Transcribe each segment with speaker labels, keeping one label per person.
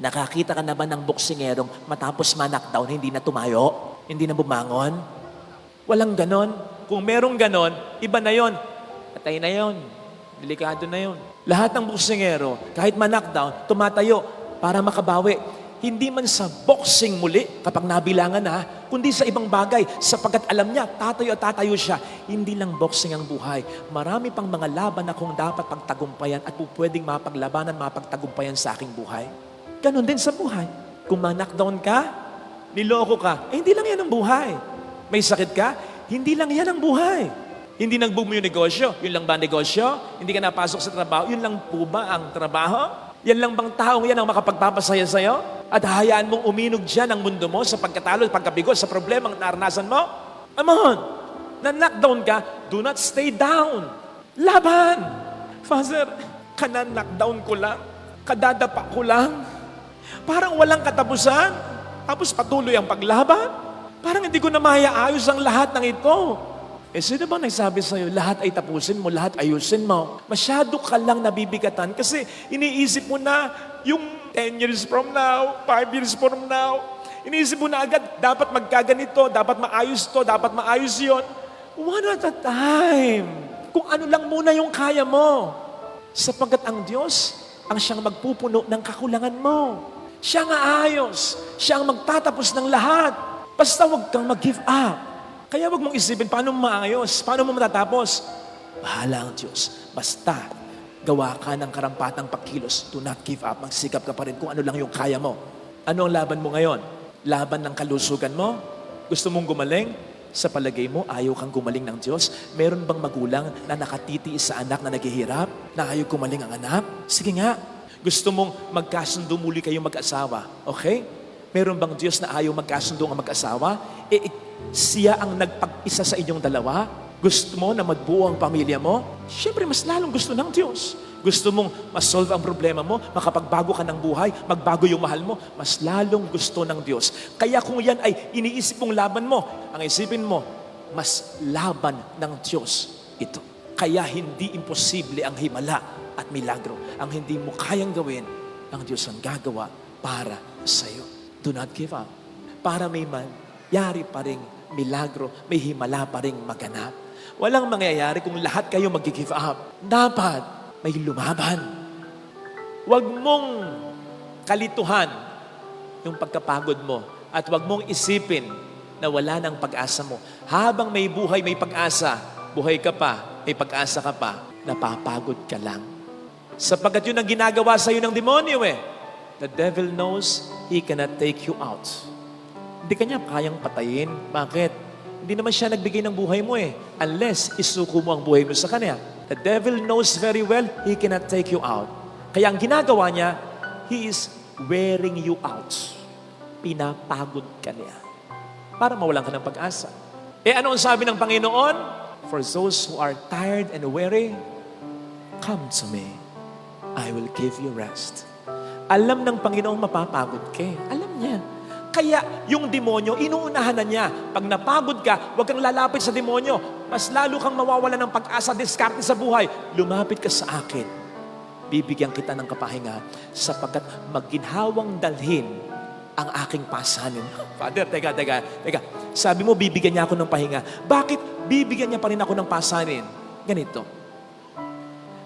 Speaker 1: Nakakita ka na ba ng boksingerong matapos ma-knockdown, hindi na tumayo? Hindi na bumangon? Walang ganon. Kung merong ganon, iba na yon. Patay na yon. Delikado na yon. Lahat ng boksingero, kahit ma-knockdown, tumatayo para makabawi. Hindi man sa boxing muli kapag nabilangan na, kundi sa ibang bagay sapagkat alam niya, tatayo at tatayo siya. Hindi lang boxing ang buhay. Marami pang mga laban akong dapat pagtagumpayan at pwedeng mapaglabanan, mapagtagumpayan sa aking buhay. Ganon din sa buhay. Kung ma-knockdown ka, niloko ka, hindi lang yan ang buhay. May sakit ka, hindi lang yan ang buhay. Hindi nag-boom yung negosyo, yun lang ba ang negosyo? Hindi ka napasok sa trabaho, yun lang po ba ang trabaho? Yan lang bang taong yan ang makapagpapasaya sa'yo? At hahayaan mong uminog dyan ang mundo mo sa pagkatalo, pagkabigo, sa problemang naranasan mo? Amon, na-knockdown ka, do not stay down. Laban! Father, ka-knockdown ko lang, kadadapa ko lang, parang walang katapusan, tapos patuloy ang paglaban. Parang hindi ko na mayaayos ang lahat ng ito. Sino bang nagsabi sa'yo, lahat ay tapusin mo, lahat ayusin mo? Masyado ka lang nabibigatan kasi iniisip mo na yung 10 years from now, 5 years from now, iniisip mo na agad, dapat magkaganito, dapat maayos to, dapat maayos yon. One at a time. Kung ano lang muna yung kaya mo. Sapagkat ang Diyos, ang siyang magpupuno ng kakulangan mo. Siya ang aayos. Siya ang magtatapos ng lahat. Basta huwag kang mag-give up. Kaya wag mong isipin, paano mo maayos? Paano mo matatapos? Bahala ang Diyos. Basta, gawa ka ng karampatang pagkilos. Do not give up. Magsikap ka pa rin kung ano lang yung kaya mo. Ano ang laban mo ngayon? Laban ng kalusugan mo? Gusto mong gumaling? Sa palagay mo, ayaw kang gumaling ng Diyos? Meron bang magulang na nakatitiis sa anak na naghihirap? Na ayaw gumaling ang anak? Sige nga. Gusto mong magkasundo muli kayong mag-asawa? Okay? Meron bang Diyos na ayaw magkasundo ang mag-asawa? Siya ang nagpag-isa sa inyong dalawa? Gusto mo na magbuo ang pamilya mo? Siyempre, mas lalong gusto ng Diyos. Gusto mong masolve ang problema mo, makapagbago ka ng buhay, magbago yung mahal mo, mas lalong gusto ng Diyos. Kaya kung yan ay iniisip mong laban mo, ang isipin mo, mas laban ng Diyos ito. Kaya hindi imposible ang himala at milagro. Ang hindi mo kayang gawin, ang Diyos ang gagawa para sa iyo. Do not give up. Para may mangyari pa ring milagro, may himala pa ring maganap. Walang mangyayari kung lahat kayo mag-give up. Dapat may lumaban. Huwag mong kalituhan yung pagkapagod mo at huwag mong isipin na wala ng pag-asa mo. Habang may buhay, may pag-asa, buhay ka pa, may pag-asa ka pa, napapagod ka lang. Sapagkat yun ang ginagawa sa'yo ng demonyo eh. The devil knows he cannot take you out. Hindi kanya kayang patayin. Bakit? Hindi naman siya nagbigay ng buhay mo eh. Unless isuko mo ang buhay mo sa kanya. The devil knows very well he cannot take you out. Kaya ang ginagawa niya, he is wearing you out. Pinapagod ka niya. Para mawalan ka ng pag-asa. Ano ang sabi ng Panginoon? For those who are tired and weary, come to me. I will give you rest. Alam ng Panginoong mapapagod ka. Alam niya. Kaya yung demonyo, inuunahan na niya. Pag napagod ka, huwag kang lalapit sa demonyo. Mas lalo kang mawawala ng pag-asa, diskarte sa buhay. Lumapit ka sa akin. Bibigyan kita ng kapahinga sapagkat maginhawang dalhin ang aking pasanin. Father, teka. Sabi mo, bibigyan niya ako ng pahinga. Bakit bibigyan niya pa rin ako ng pasanin? Ganito.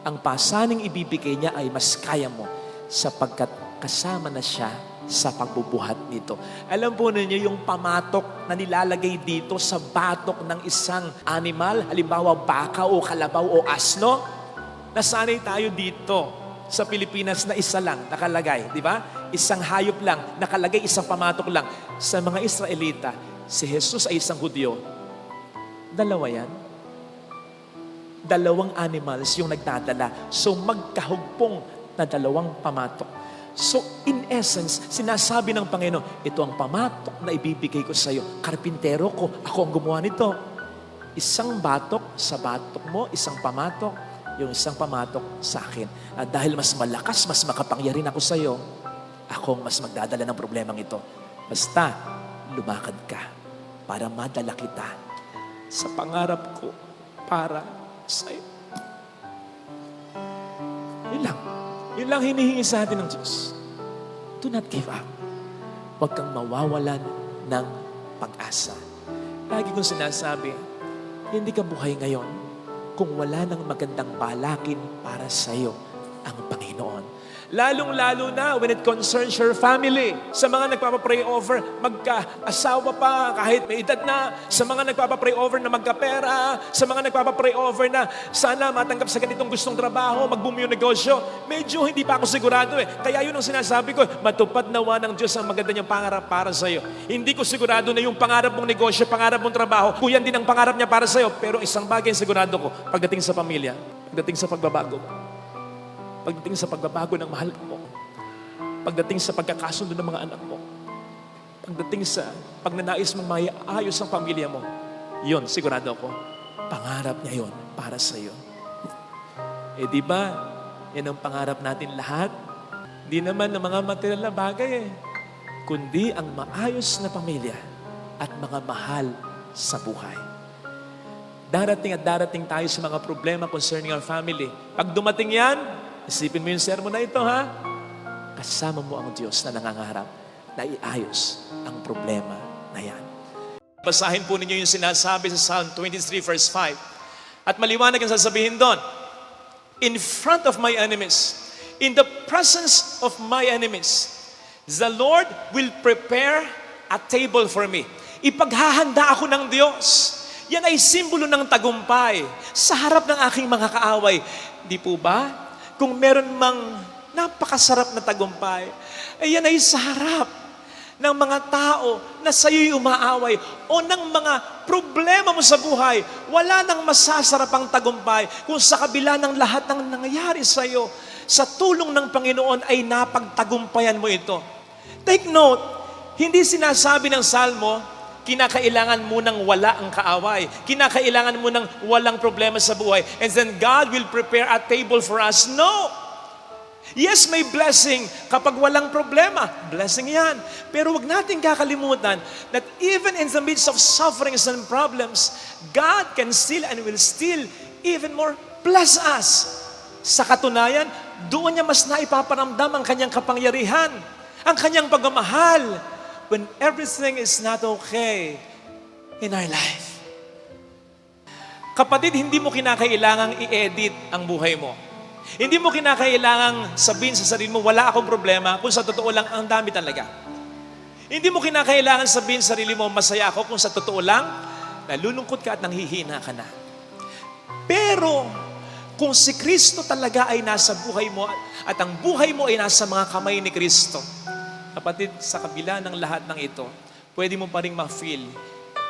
Speaker 1: Ang pasaning ibibigay niya ay mas kaya mo sapagkat kasama na siya sa pagbubuhat nito. Alam po ninyo yung pamatok na nilalagay dito sa batok ng isang animal, halimbawa baka o kalabaw o asno, nasanay tayo dito sa Pilipinas na isa lang nakalagay, di ba? Isang hayop lang, nakalagay isang pamatok lang. Sa mga Israelita, si Jesus ay isang Hudyo. Dalawa yan. Dalawang animals yung nagdadala. So magkahugpong na dalawang pamatok. So, in essence, sinasabi ng Panginoon, ito ang pamatok na ibibigay ko sa iyo. Karpintero ko, ako ang gumawa nito. Isang batok sa batok mo, isang pamatok, yung isang pamatok sa akin. At dahil mas malakas, mas makapangyarihan ako sa iyo, ako ang mas magdadala ng problemang ito. Basta, lumakad ka para madala kita sa pangarap ko para sa iyo. Yun lang. Yun lang hinihingi sa atin ng Diyos. Do not give up. Huwag kang mawawalan ng pag-asa. Lagi kong sinasabi, hindi ka buhay ngayon kung wala nang magandang balakin para sa iyo ang Panginoon. Lalong-lalo na when it concerns your family. Sa mga nagpapapray over, magka-asawa pa kahit may edad na. Sa mga nagpapapray over na magkapera. Sa mga nagpapapray over na sana matanggap sa ganitong gustong trabaho, mag-boom yung negosyo. Medyo hindi pa ako sigurado eh. Kaya yun ang sinasabi ko, matupad nawa ng Diyos ang maganda niyang pangarap para sa iyo. Hindi ko sigurado na yung pangarap mong negosyo, pangarap mong trabaho, yan din ang pangarap niya para sa iyo. Pero isang bagay sigurado ko, pagdating sa pamilya, pagdating sa pagbabago, pagdating sa pagbabago ng mahal mo, pagdating sa pagkakasundo ng mga anak mo, pagdating sa pagnanais mong maayos ang pamilya mo, yun, sigurado ako, pangarap niya yun para sa iyo. Eh di ba, yan ang pangarap natin lahat. Di naman ng mga material na bagay kundi ang maayos na pamilya at mga mahal sa buhay. Darating at darating tayo sa mga problema concerning our family. Pag dumating yan, isipin mo yung sermon na ito, ha? Kasama mo ang Diyos na nangangarap na iayos ang problema na yan. Basahin po ninyo yung sinasabi sa Psalm 23 verse 5. At maliwanag ang sasabihin doon. In front of my enemies, in the presence of my enemies, the Lord will prepare a table for me. Ipaghahanda ako ng Diyos. Yan ay simbolo ng tagumpay sa harap ng aking mga kaaway. Di po ba? Kung meron mang napakasarap na tagumpay, ay yan ay sa harap ng mga tao na sa'yo'y umaaway o ng mga problema mo sa buhay. Wala nang masasarap ang tagumpay kung sa kabila ng lahat ng nangyayari sa'yo, sa tulong ng Panginoon ay napagtagumpayan mo ito. Take note, hindi sinasabi ng Salmo, kinakailangan mo nang wala ang kaaway. Kinakailangan mo nang walang problema sa buhay. And then God will prepare a table for us. No! Yes, may blessing kapag walang problema. Blessing yan. Pero wag natin kakalimutan that even in the midst of sufferings and problems, God can still and will still even more bless us. Sa katunayan, doon niya mas naipaparamdam ang kanyang kapangyarihan, ang kanyang pagmamahal, when everything is not okay in our life. Kapatid, hindi mo kinakailangang i-edit ang buhay mo. Hindi mo kinakailangang sabihin sa sarili mo, wala akong problema, kung sa totoo lang, ang dami talaga. Hindi mo kinakailangan sabihin sa sarili mo, masaya ako, kung sa totoo lang, nalulungkot ka at nanghihina ka na. Pero, kung si Kristo talaga ay nasa buhay mo, at ang buhay mo ay nasa mga kamay ni Kristo, kapatid, sa kabila ng lahat ng ito, pwede mo pa rin ma-feel,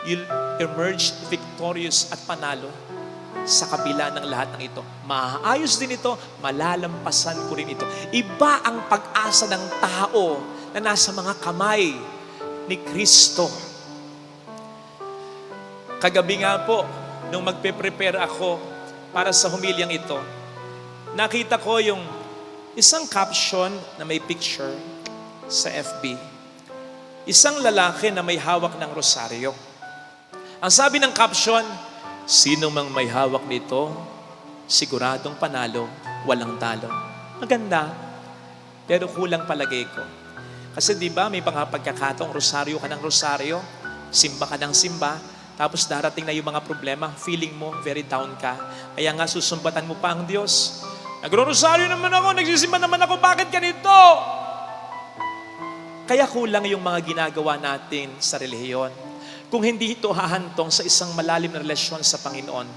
Speaker 1: you'll emerge victorious at panalo sa kabila ng lahat ng ito. Maayos din ito, malalampasan ko rin ito. Iba ang pag-asa ng tao na nasa mga kamay ni Kristo. Kagabi nga po, nung magpe-prepare ako para sa humilyang ito, nakita ko yung isang caption na may picture sa FB. Isang lalaki na may hawak ng rosaryo. Ang sabi ng caption, sino mang may hawak nito, siguradong panalo, walang talo. Maganda, pero kulang palagay ko. Kasi di ba may pagkakataong rosaryo ka ng rosaryo, simba ka ng simba, tapos darating na yung mga problema, feeling mo very down ka. Kaya nga susumbatan mo pa ang Diyos. Nagro-rosaryo naman ako, nagsisimba naman ako, bakit ganito? Kaya kulang yung mga ginagawa natin sa relihiyon. Kung hindi ito hahantong sa isang malalim na relasyon sa Panginoon.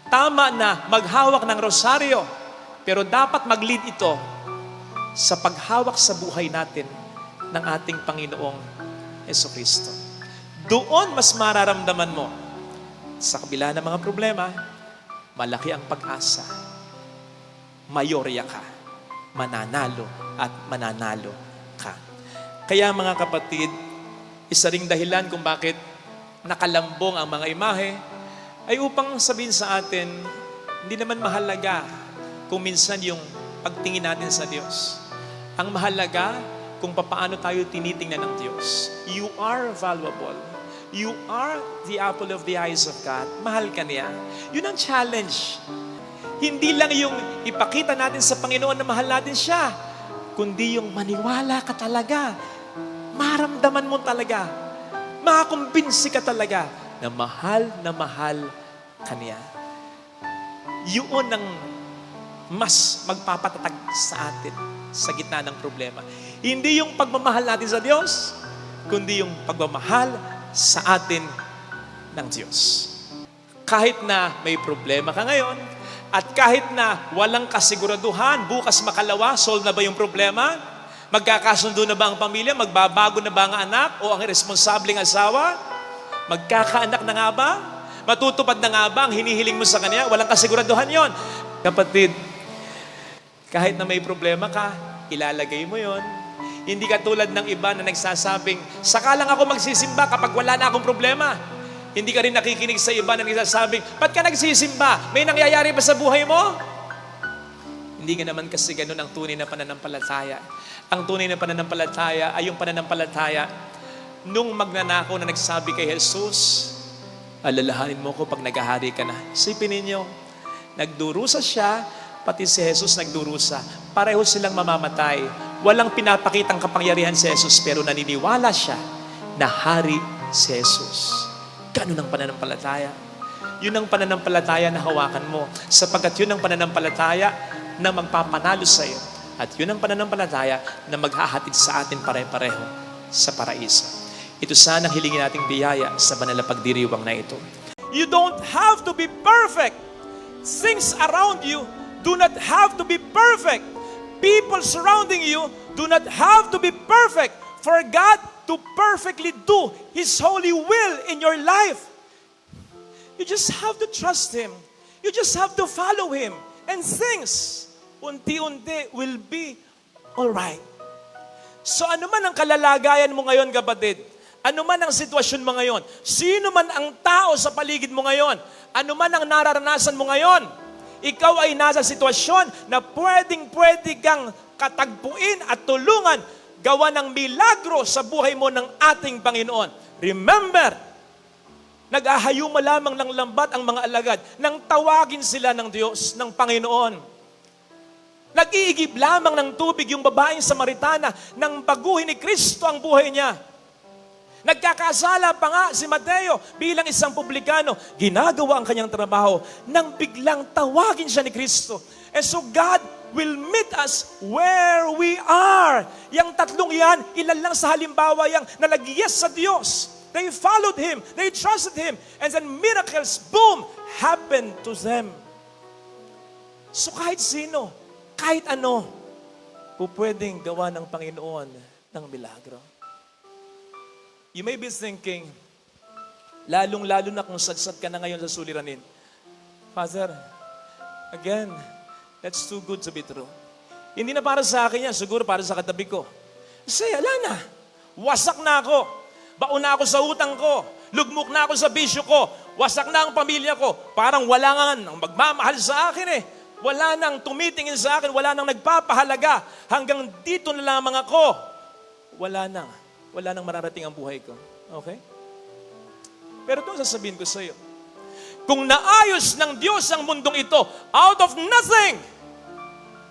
Speaker 1: Tama na maghawak ng rosaryo, pero dapat mag-lead ito sa paghawak sa buhay natin ng ating Panginoong Jesucristo. Doon mas mararamdaman mo, sa kabila ng mga problema, malaki ang pag-asa. Mayorya ka, mananalo at mananalo ka. Kaya mga kapatid, isa ring dahilan kung bakit nakalambong ang mga imahe ay upang sabihin sa atin, hindi naman mahalaga kung minsan yung pagtingin natin sa Diyos. Ang mahalaga kung papaano tayo tinitingnan ng Diyos. You are valuable. You are the apple of the eyes of God. Mahal ka niya. Yun ang challenge. Hindi lang yung ipakita natin sa Panginoon na mahal natin siya, kundi yung maniwala ka talaga. Maramdaman mo talaga. Makakumbinsi ka talaga na mahal ka niya. Yun ang mas magpapatatag sa atin sa gitna ng problema. Hindi yung pagmamahal natin sa Diyos, kundi yung pagmamahal sa atin ng Diyos. Kahit na may problema ka ngayon, at kahit na walang kasiguraduhan, bukas makalawa, solve na ba yung problema? Magkakasundo na ba ang pamilya? Magbabago na ba ang anak o ang irresponsableng asawa? Magkakaanak na nga ba? Matutupad na nga ba ang hinihiling mo sa kanya? Walang kasiguraduhan yon. Kapatid, kahit na may problema ka, ilalagay mo yon. Hindi ka tulad ng iba na nagsasabing, saka lang ako magsisimba kapag wala na akong problema. Hindi ka rin nakikinig sa iba na nagsasabing, ba't ka nagsisimba? May nangyayari ba sa buhay mo? Hindi nga naman kasi ganun ang tunay na pananampalataya. Ang tunay na pananampalataya ay yung pananampalataya nung magnanakaw na nagsabi kay Jesus, alalahanin mo ko pag naghahari ka na. Isipin ninyo, nagdurusa siya, pati si Jesus nagdurusa. Pareho silang mamamatay. Walang pinapakitang kapangyarihan si Jesus, pero naniniwala siya na hari si Jesus. Ganun ang pananampalataya. Yun ang pananampalataya na hawakan mo. Sapagkat yun ang pananampalataya na magpapanalo sa iyo. At yun ang pananampalataya na maghahatid sa atin pare-pareho sa paraiso. Ito sana ang hilingin nating biyaya sa banal na pagdiriwang na ito. You don't have to be perfect. Things around you do not have to be perfect. People surrounding you do not have to be perfect for God to perfectly do His holy will in your life. You just have to trust Him. You just have to follow Him. And things, unti-unti, will be alright. So ano man ang kalalagayan mo ngayon, kapatid, ano man ang sitwasyon mo ngayon, sino man ang tao sa paligid mo ngayon, ano man ang nararanasan mo ngayon, ikaw ay nasa sitwasyon na pwedeng-pwede kang katagpuin at tulungan gawa ng milagro sa buhay mo ng ating Panginoon. Remember, nag-ahayuma lamang ng lambat ang mga alagad nang tawagin sila ng Diyos, ng Panginoon. Nag-iigib lamang ng tubig yung babaeng Samaritana nang baguhin ni Kristo ang buhay niya. Nagkakasala pa nga si Mateo bilang isang publikano. Ginagawa ang kanyang trabaho nang biglang tawagin siya ni Kristo. And so God will meet us where we are. Yang tatlong yan, ilan lang sa halimbawa yang nalagyes sa Diyos. They followed Him. They trusted Him. And then miracles, boom, happened to them. So kahit sino, kahit ano, pwedeng gawa ng Panginoon ng milagro. You may be thinking, lalong-lalo na kung sadsad ka na ngayon sa suliranin, Father, again, that's too good to be true. Hindi na para sa akin yan, siguro para sa katabi ko. Kasi ala na, wasak na ako, baon na ako sa utang ko, lugmok na ako sa bisyo ko, wasak na ang pamilya ko, parang wala nga nang magmamahal sa akin eh. Wala nang tumitingin sa akin, wala nang nagpapahalaga, hanggang dito na lamang ako. Wala nang mararating ang buhay ko. Okay? Pero ito ang sasabihin ko sa iyo. Kung naayos ng Diyos ang mundong ito, out of nothing,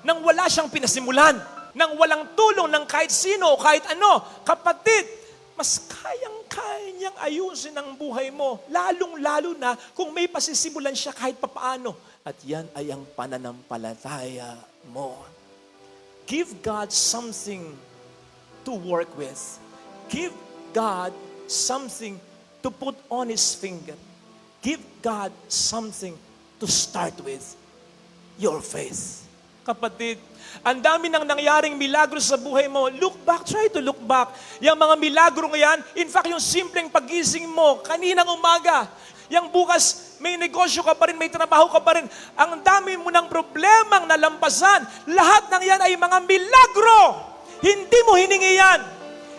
Speaker 1: nang wala siyang pinasimulan, nang walang tulong ng kahit sino o kahit ano, kapatid, mas kayang-kaya niyang ayusin ang buhay mo, lalong-lalo na kung may pasisimulan siya kahit papaano. At yan ay ang pananampalataya mo. Give God something to work with. Give God something to put on His finger. Give God something to start with. Your faith. Kapatid, ang dami nang nangyaring milagro sa buhay mo. Look back, try to look back. Yung mga milagro ngayon, in fact, yung simpleng pagising mo, kaninang umaga, yung bukas, may negosyo ka pa rin, may trabaho ka pa rin, ang dami mo ng problemang nalampasan. Lahat ng yan ay mga milagro. Hindi mo hiningi yan.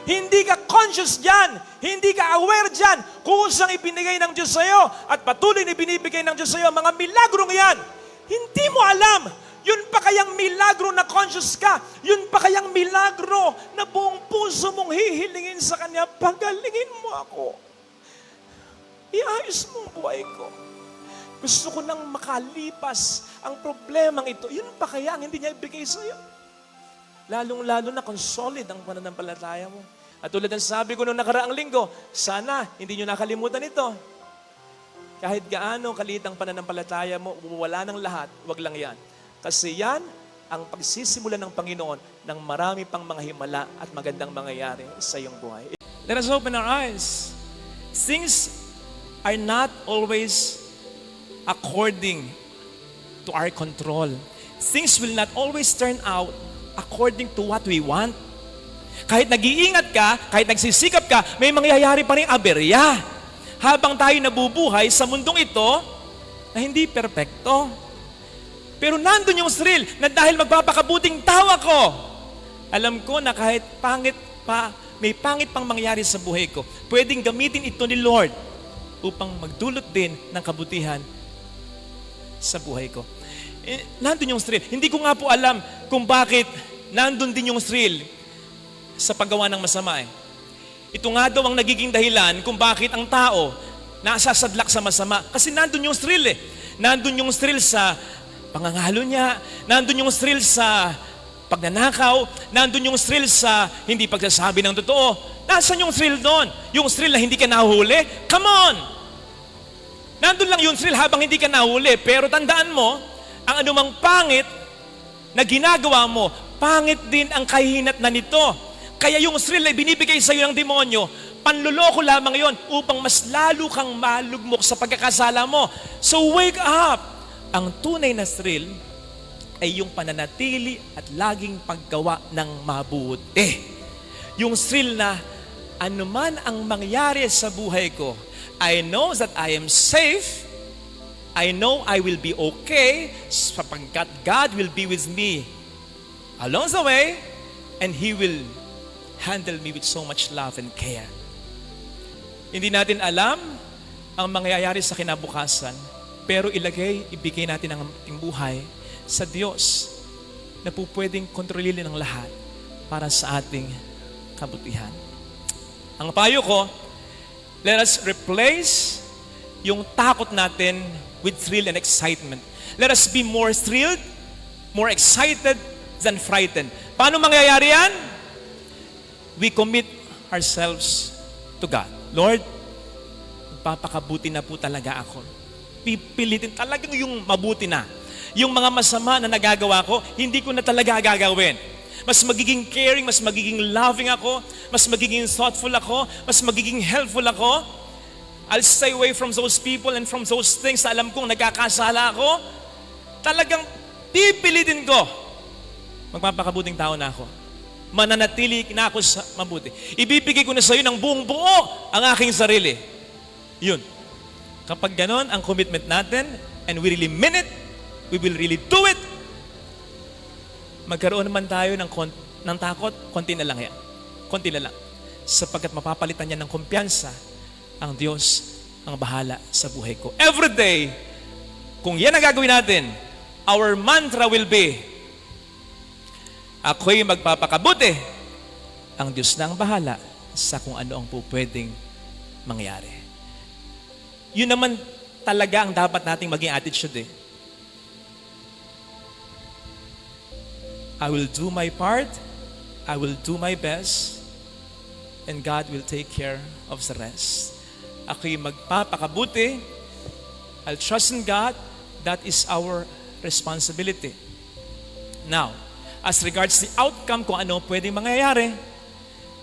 Speaker 1: Hindi ka conscious dyan. Hindi ka aware dyan. Kusang ibinigay ng Diyos sa'yo at patuloy na ibinibigay ng Diyos sa'yo, mga milagrong yan. Hindi mo alam. Yun pa kayang milagro na conscious ka. Yun pa kayang milagro na buong puso mong hihilingin sa Kanya. Pagalingin mo ako. Iayos mo ang buhay ko. Gusto ko nang makalipas ang problemang ito. Yun pa kaya ang hindi niya ibigay sa'yo. Lalong-lalo na kung solid ang pananampalataya mo. At tulad ng sabi ko noong nakaraang linggo, sana hindi nyo nakalimutan ito. Kahit gaano kaliit ang pananampalataya mo, wala ng lahat, wag lang yan. Kasi yan ang pagsisimula ng Panginoon ng marami pang mga himala at magandang mangyayari sa iyong buhay. Let us open our eyes. Things are not always according to our control. Things will not always turn out according to what we want. Kahit nag-iingat ka, kahit nagsisikap ka, may mangyayari pa rin aberya. Habang tayo nabubuhay sa mundong ito na hindi perpekto. Pero nandun yung thrill na dahil magpapakabuting tao ako, alam ko na kahit pangit pa, may pangit pang mangyari sa buhay ko, pwedeng gamitin ito ni Lord upang magdulot din ng kabutihan sa buhay ko. Nandun yung thrill. Hindi ko nga po alam kung bakit nandun din yung thrill sa paggawa ng masama eh. Ito nga daw ang nagiging dahilan kung bakit ang tao nasasadlak sa masama. Kasi nandun yung thrill eh. Nandun yung thrill sa pangangalo niya. Nandun yung thrill sa pagnanakaw. Nandun yung thrill sa hindi pagsasabi ng totoo. Nasaan yung thrill doon? Yung thrill na hindi ka nahuli? Come on! Nandun lang yung thrill habang hindi ka nahuli. Pero tandaan mo, ang anumang pangit na ginagawa mo, pangit din ang kahinat na nito. Kaya yung thrill ay binibigay sa iyo ng demonyo, panluloko lamang yon upang mas lalo kang malugmok sa pagkakasala mo. So wake up! Ang tunay na thrill ay yung pananatili at laging paggawa ng mabuti. Yung thrill na anuman ang mangyari sa buhay ko, I know that I am safe. I know I will be okay sapagkat God will be with me along the way and He will handle me with so much love and care. Hindi natin alam ang mangyayari sa kinabukasan, pero ibigay natin ang ating buhay sa Diyos na po pwedeng kontrolin ng lahat para sa ating kabutihan. Ang payo ko, let us replace yung takot natin with thrill and excitement. Let us be more thrilled, more excited than frightened. Paano mangyayari yan? We commit ourselves to God. Lord, magpapakabuti na po talaga ako. Pipilitin talagang yung mabuti na. Yung mga masama na nagagawa ko, hindi ko na talaga gagawin. Mas magiging caring, mas magiging loving ako, mas magiging thoughtful ako, mas magiging helpful ako. I'll stay away from those people and from those things na alam kong nagkakasala ako. Talagang pipilitin ko. Magpapakabuting tao na ako. Mananatili na ako sa mabuti. Ibibigay ko na sa iyo ng buong buo ang aking sarili. Yun. Kapag ganon ang commitment natin and we really mean it, we will really do it, magkaroon naman tayo ng takot, konti na lang yan. Konti na lang. Sapagkat mapapalitan niya ng kumpiyansa ang Diyos ang bahala sa buhay ko. Every day, kung yan ang gagawin natin, our mantra will be, ako'y magpapakabuti, ang Diyos na ang bahala sa kung ano ang po pwedeng mangyari. Yun naman talaga ang dapat nating maging attitude eh. I will do my part, I will do my best, and God will take care of the rest. Ako'y magpapakabuti, I'll trust in God, that is our responsibility. Now, as regards the outcome, kung ano pwedeng mangyayari,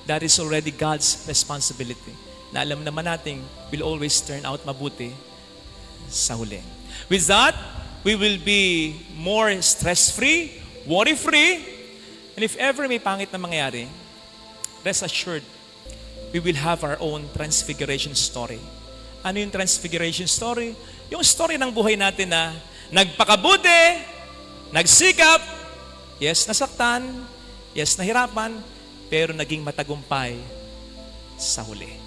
Speaker 1: that is already God's responsibility. Na alam naman natin, will always turn out mabuti sa huli. With that, we will be more stress-free, worry-free, and if ever may pangit na mangyari, rest assured, we will have our own transfiguration story. Ano yung transfiguration story? Yung story ng buhay natin na nagpakabuti, nagsikap, yes, nasaktan, yes, nahirapan, pero naging matagumpay sa huli.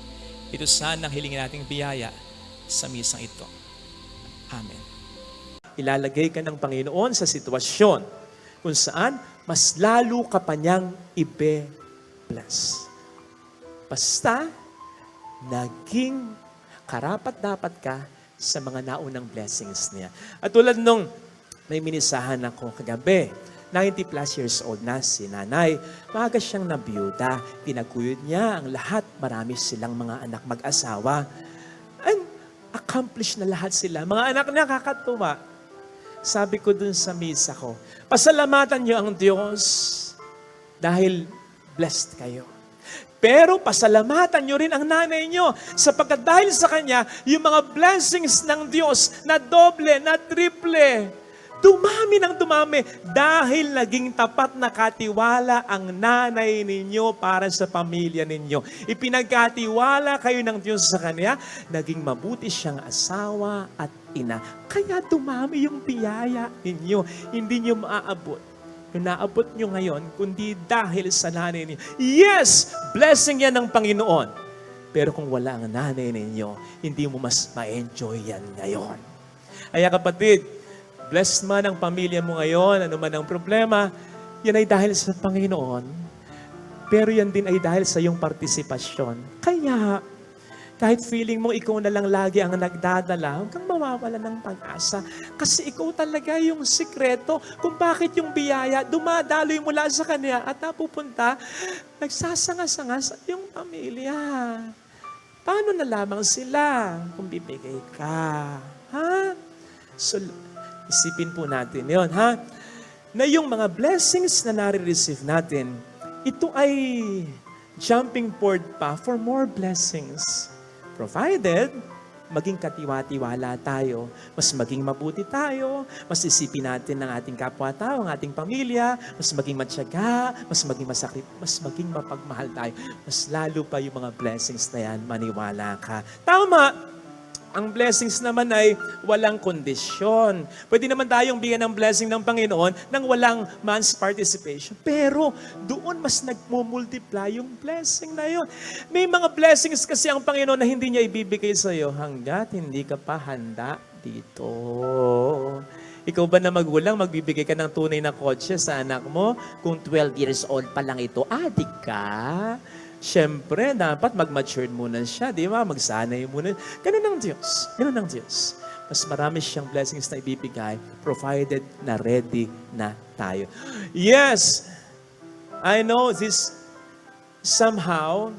Speaker 1: Ito sana ang hilingin nating biyaya sa misang ito. Amen. Ilalagay ka ng Panginoon sa sitwasyon kung saan mas lalo ka pa niyang ibe-bless. Basta, naging karapat-dapat ka sa mga naunang blessings niya. At tulad nung may minisahan ako kagabi, 90 plus years old na si nanay. Maaga siyang nabiyuda. Pinagkuyod niya ang lahat. Marami silang mga anak mag-asawa. And accomplished na lahat sila. Mga anak na kakatuwa. Sabi ko dun sa misa ko, pasalamatan niyo ang Diyos dahil blessed kayo. Pero pasalamatan nyo rin ang nanay nyo sapagkat dahil sa kanya, yung mga blessings ng Diyos na doble, na triple, dumami ng dumami dahil naging tapat na katiwala ang nanay ninyo para sa pamilya ninyo. Ipinagkatiwala kayo ng Diyos sa kanya, naging mabuti siyang asawa at ina. Kaya dumami yung biyaya ninyo, hindi nyo maaabot. Yung naabot nyo ngayon, kundi dahil sa nanay ninyo. Yes! Blessing yan ng Panginoon. Pero kung wala ang nanay ninyo, hindi mo mas ma-enjoy yan ngayon. Kaya kapatid, blessed man ang pamilya mo ngayon, ano man ang problema, yan ay dahil sa Panginoon. Pero yan din ay dahil sa iyong partisipasyon. Kaya, kahit feeling mo ikaw na lang lagi ang nagdadala, huwag kang mawawala ng pag-asa. Kasi ikaw talaga yung sikreto kung bakit yung biyaya dumadaloy mula sa kanya at napupunta, nagsasanga-sanga sa iyong pamilya. Paano na lamang sila kung bibigay ka? Ha? So, isipin po natin yon, ha? Na yung mga blessings na nare-receive natin, ito ay jumping board pa for more blessings. Provided, maging katiwa-tiwala tayo, mas maging mabuti tayo, mas isipin natin ng ating kapwa-tao, ang ating pamilya, mas maging matyaga, mas maging masakit, mas maging mapagmahal tayo. Mas lalo pa yung mga blessings na yan, maniwala ka. Tama! Ang blessings naman ay walang kondisyon. Pwede naman tayong bigyan ng blessing ng Panginoon nang walang man's participation. Pero doon mas nagmumultiply yung blessing na yun. May mga blessings kasi ang Panginoon na hindi niya ibibigay sa iyo hanggat hindi ka pa handa dito. Ikaw ba na magulang, magbibigay ka ng tunay na kotse sa anak mo? Kung 12 years old pa lang ito, adik ka? Siyempre, dapat mag-mature muna siya, di ba? Magsanay muna. Ganun ang Diyos. Ganun ang Diyos. Mas marami siyang blessings na ibibigay, provided na ready na tayo. Yes, I know this somehow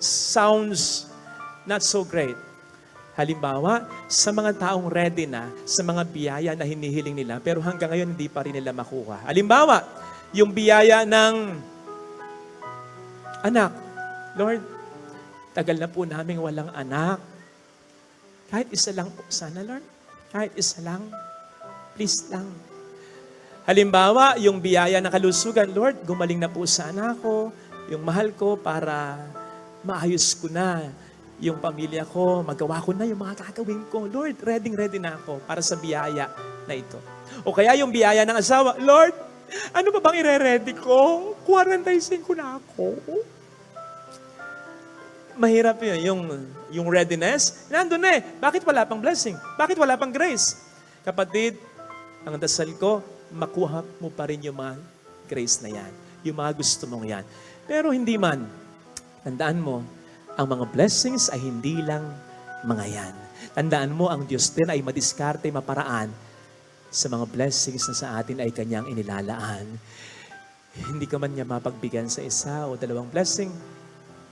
Speaker 1: sounds not so great. Halimbawa, sa mga taong ready na, sa mga biyaya na hinihiling nila, pero hanggang ngayon hindi pa rin nila makuha. Halimbawa, yung biyaya ng anak. Lord, tagal na po namin walang anak. Kahit isa lang po sana, Lord. Kahit isa lang. Please lang. Halimbawa, yung biyaya ng kalusugan, Lord, gumaling na po sa anak ko, yung mahal ko para maayos ko na yung pamilya ko, magawa ko na yung mga gagawin ko. Lord, ready na ako para sa biyaya na ito. O kaya yung biyaya ng asawa, Lord, ano ba bang ire-ready ko? 45 na ako. Mahirap yun. Yung readiness, nandun na eh. Bakit wala pang blessing? Bakit wala pang grace? Kapatid, ang dasal ko, makuha mo pa rin yung mga grace na yan. Yung mga gusto mong yan. Pero hindi man, tandaan mo, ang mga blessings ay hindi lang mga yan. Tandaan mo, ang Diyos din ay madiskarte, maparaan sa mga blessings na sa atin ay Kanyang inilalaan. Hindi ka man niya mapagbigyan sa isa o dalawang blessing,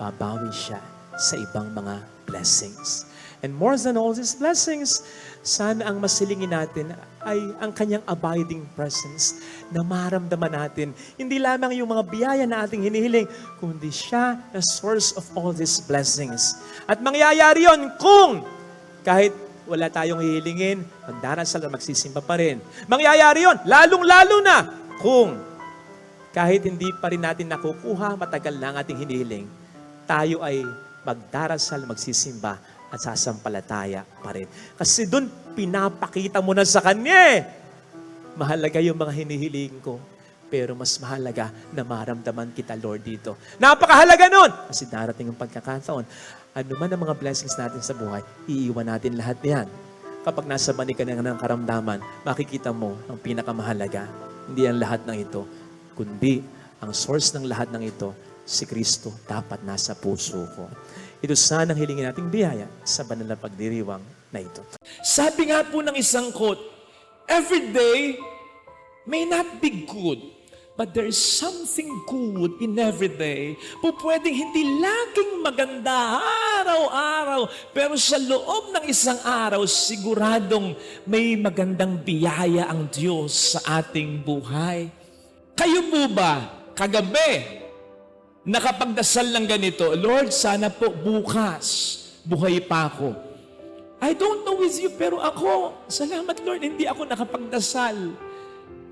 Speaker 1: babawi siya sa ibang mga blessings. And more than all these blessings, sana ang masilingin natin ay ang Kanyang abiding presence na maramdaman natin. Hindi lamang yung mga biyaya na ating hinihiling, kundi siya na source of all these blessings. At mangyayari yon kung kahit wala tayong hihilingin, magdarasal at magsisimba pa rin. Mangyayari yon lalong-lalo na kung kahit hindi pa rin natin nakukuha, matagal na ang ating hinihiling, tayo ay magdarasal, magsisimba, at sasampalataya pa rin. Kasi doon, pinapakita mo na sa Kanya eh. Mahalaga yung mga hinihiling ko, pero mas mahalaga na maramdaman kita, Lord, dito. Napakahalaga nun! Kasi darating ang pagkakataon, ano man ang mga blessings natin sa buhay, iiwan natin lahat yan. Kapag nasa mani ka ng karamdaman, makikita mo ang pinakamahalaga. Hindi ang lahat ng ito, kundi ang source ng lahat ng ito, si Kristo dapat nasa puso ko. Ito sana ang hilingin nating biyaya sa banal na pagdiriwang na ito. Sabi nga po ng isang quote, every day may not be good, but there is something good in every day. Pwedeng hindi laging maganda araw-araw, pero sa loob ng isang araw, siguradong may magandang biyaya ang Diyos sa ating buhay. Kayo po ba, kagabi, nakapagdasal ng ganito, Lord, sana po bukas, buhay pa ako. I don't know with you, pero ako, salamat Lord, hindi ako nakapagdasal.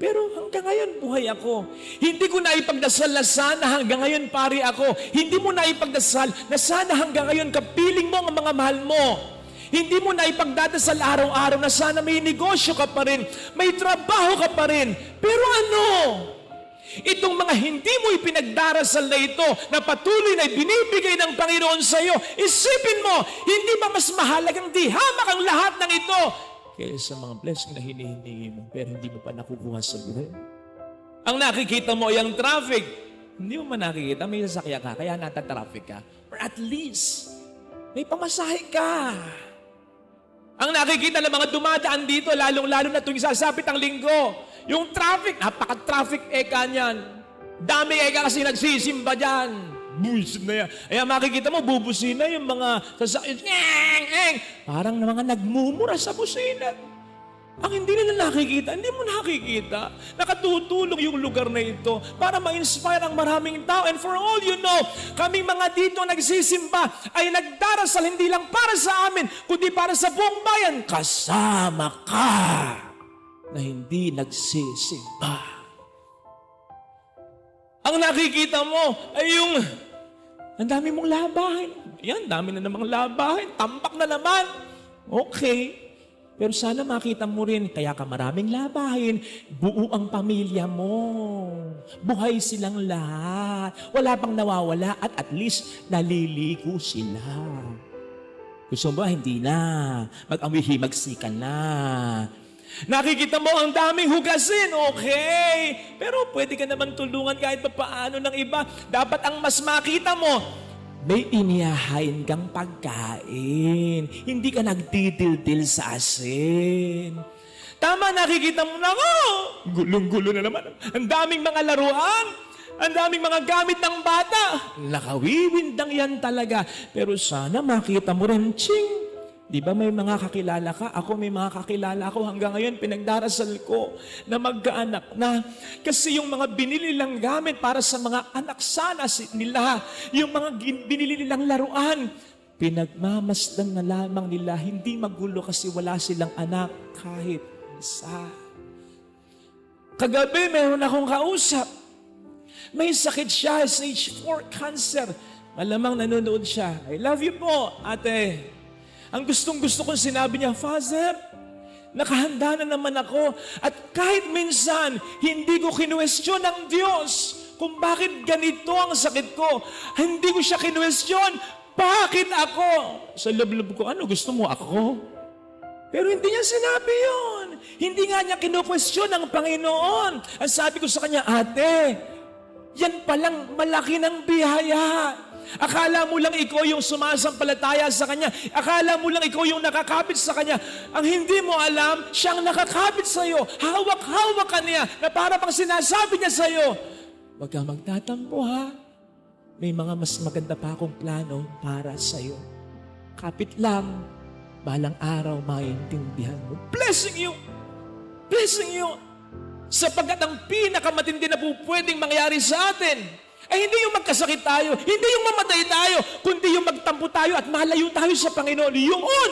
Speaker 1: Pero hanggang ngayon, buhay ako. Hindi ko naipagdasal na sana hanggang ngayon, pari ako. Hindi mo naipagdasal na sana hanggang ngayon, kapiling mo ang mga mahal mo. Hindi mo naipagdadasal araw-araw na sana may negosyo ka pa rin, may trabaho ka pa rin. Pero ano? Itong mga hindi mo ipinagdarasal na ito, na patuloy na binibigay ng Panginoon sa iyo, isipin mo, hindi ba mas mahalagang dihamak ang lahat ng ito kaysa mga blessing na hinihingi mo, pero hindi mo pa nakukuha sa buhay? Ang nakikita mo ay ang traffic. Hindi mo man nakikita, may sasakyan ka, kaya nata-traffic ka. Or at least, may pamasahe ka. Ang nakikita ng mga dumadaan dito, lalong-lalo na tuwing sasapit ang linggo, yung traffic, napaka-traffic eka niyan. Dami eka kasi nagsisimba dyan. Buisit na yan. Kaya makikita mo, bubusina yung mga sasakyan. Parang mga nagmumura sa busina. Ang hindi nila nakikita, hindi mo nakikita. Nakatutulong yung lugar na ito para ma-inspire ang maraming tao. And for all you know, kaming mga dito nagsisimba ay nagdarasal hindi lang para sa amin, kundi para sa buong bayan. Kasama ka na hindi nagsisimba. Ang nakikita mo ay yung ang dami mong labahin. Yan, dami na namang labahin. Tambak na naman. Okay. Pero sana makita mo rin, kaya ka maraming labahin, buo ang pamilya mo. Buhay silang lahat. Wala pang nawawala at least naliligo sila. Gusto mo ba? Hindi na. Mag-amihimagsikan na. Nakikita mo ang daming hugasin, okay. Pero pwede ka naman tulungan kahit pa paano ng iba. Dapat ang mas makita mo, may inihahain kang pagkain. Hindi ka nagdidildil sa asin. Tama, nakikita mo na, gulong-gulo na naman. Ang daming mga laruan, ang daming mga gamit ng bata. Nakawiwindang yan talaga. Pero sana makita mo rin, ching, di ba may mga kakilala ka? Ako may mga kakilala ako hanggang ngayon pinagdarasal ko na magkaanak na. Kasi yung mga binili nilang gamit para sa mga anak sana nila, yung mga binili nilang laruan, pinagmamasdan na lamang nila, hindi magulo kasi wala silang anak kahit isa. Kagabi meron akong kausap. May sakit siya, stage 4 cancer. Malamang nanonood siya. I love you po, ate. Ang gustong-gusto kong sinabi niya, Father, nakahanda na naman ako. At kahit minsan, hindi ko kinuwestiyon ng Diyos kung bakit ganito ang sakit ko. Hindi ko siya kinuwestiyon. Bakit ako? Sa loob-loob ko, ano gusto mo ako? Pero hindi niya sinabi yun. Hindi nga niya kinukwestiyon ng Panginoon. Ang sabi ko sa kanya, ate, yan palang malaki ng biyaya. Akala mo lang ikaw yung sumasampalataya sa Kanya. Akala mo lang ikaw yung nakakapit sa Kanya. Ang hindi mo alam, siyang nakakapit sa iyo. Hawak-hawak ka niya na para pang sinasabi niya sa iyo, huwag kang magtatampo ha. May mga mas maganda pa akong plano para sa iyo. Kapit lang, balang araw maintindihan mo. Blessing you! Blessing you! Sapagkat ang pinakamatindi na po pwedeng mangyari sa atin, ay hindi yung magkasakit tayo, hindi yung mamatay tayo, kundi yung magtampo tayo at malayo tayo sa Panginoon. Yun!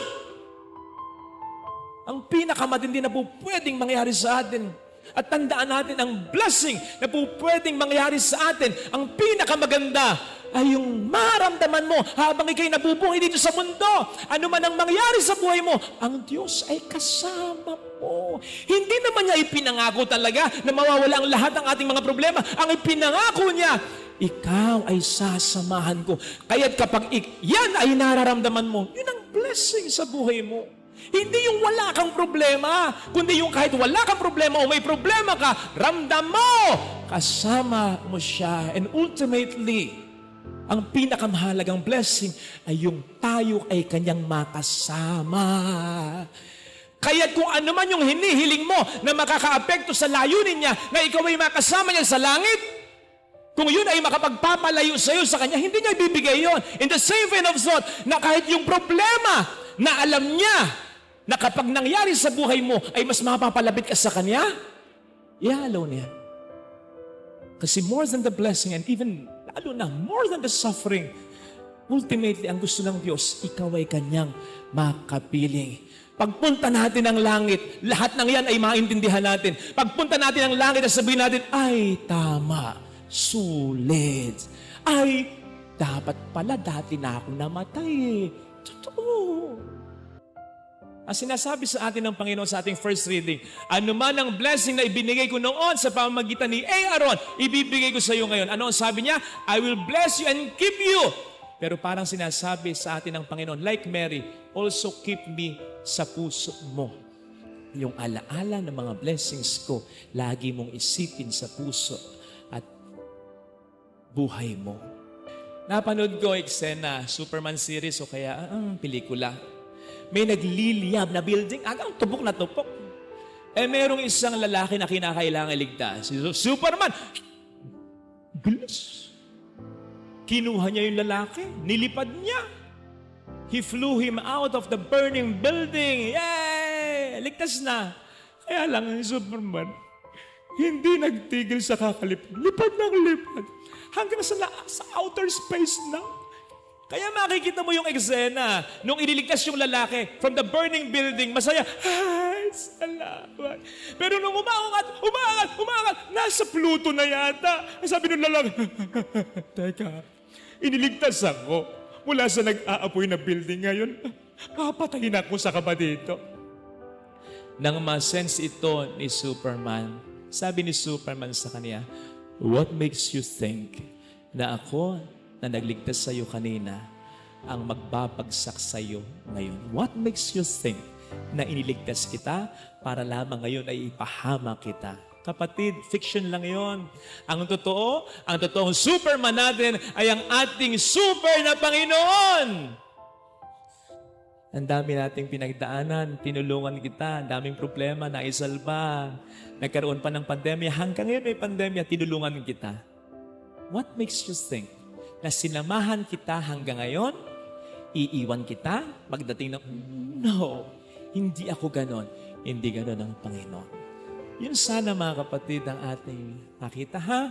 Speaker 1: Ang pinakamatindi na po pwedeng mangyari sa atin. At tandaan natin ang blessing na po pwedeng mangyari sa atin. Ang pinakamaganda ay yung maramdaman mo habang ikay nabubuhay dito sa mundo. Ano man ang mangyari sa buhay mo, ang Diyos ay kasama mo. Hindi naman niya ipinangako talaga na mawawala ang lahat ng ating mga problema. Ang ipinangako niya, ikaw ay sasamahan ko. Kaya't kapag yan ay nararamdaman mo, yun ang blessing sa buhay mo. Hindi yung wala kang problema, kundi yung kahit wala kang problema o may problema ka, ramdam mo, kasama mo siya. And ultimately, ang pinakamahalagang blessing ay yung tayo ay kanyang makasama. Kaya kung ano man yung hinihiling mo na makakaapekto sa layunin niya, na ikaw ay makasama niya sa langit, kung yun ay makapagpapalayo sa iyo sa Kanya, hindi niya ibibigay yun. In the same vein of thought, na kahit yung problema na alam niya na kapag nangyari sa buhay mo ay mas mapapalapit ka sa Kanya, i-allow niya. Kasi more than the blessing and even, lalo na, more than the suffering, ultimately, ang gusto ng Diyos, ikaw ay Kanyang makapiling. Pagpunta natin ng langit, lahat ng yan ay maintindihan natin. Pagpunta natin ng langit at sabihin natin, ay, tama, sulit. Ay, dapat pala dati na akong namatay eh. Totoo. Ang sinasabi sa atin ng Panginoon sa ating first reading, ano man ang blessing na ibinigay ko noon sa pamamagitan ni Aaron, ibibigay ko sa iyo ngayon. Ano ang sabi niya? I will bless you and keep you. Pero parang sinasabi sa atin ng Panginoon, like Mary, also keep me sa puso mo. Yung alaala ng mga blessings ko, lagi mong isipin sa puso at buhay mo. Napanood ko eksena, Superman series o kaya pelikula. May nagliliyab na building, agang tupok na tupok. Merong isang lalaki na kinakailangan iligtas. Si Superman, bilis. Kinuha niya yung lalaki, nilipad niya. He flew him out of the burning building. Yay! Ligtas na. Kaya lang ang Superman, hindi nagtigil sa kakalipad. Lipad ng lipad. Hanggang sa outer space na. Kaya makikita mo yung eksena nung iniligtas yung lalaki from the burning building, masaya, ay, salamat. Pero nung umangat, nasa Pluto na yata. Sabi nung lalaki, teka, iniligtas ako mula sa nag-aapoy na building ngayon. Papatayin ako sa kaba dito. Nang ma-sense ito ni Superman, sabi ni Superman sa kanya, what makes you think na ako na nagligtas sa iyo kanina ang magbabagsak sa iyo ngayon? What makes you think na iniligtas kita para lamang ngayon ay ipahama kita? Kapatid, fiction lang yon. Ang totoong Superman natin ay ang ating super na Panginoon. Ang dami nating pinagdaanan, tinulungan kita, ang daming problema, naisalba, nagkaroon pa ng pandemya, hanggang ngayon may pandemya, tinulungan kita. What makes you think na sinamahan kita hanggang ngayon, iiwan kita pagdating ng, no, hindi ako ganon. Hindi ganon ang Panginoon. Yun sana mga kapatid ang ating makita, ha?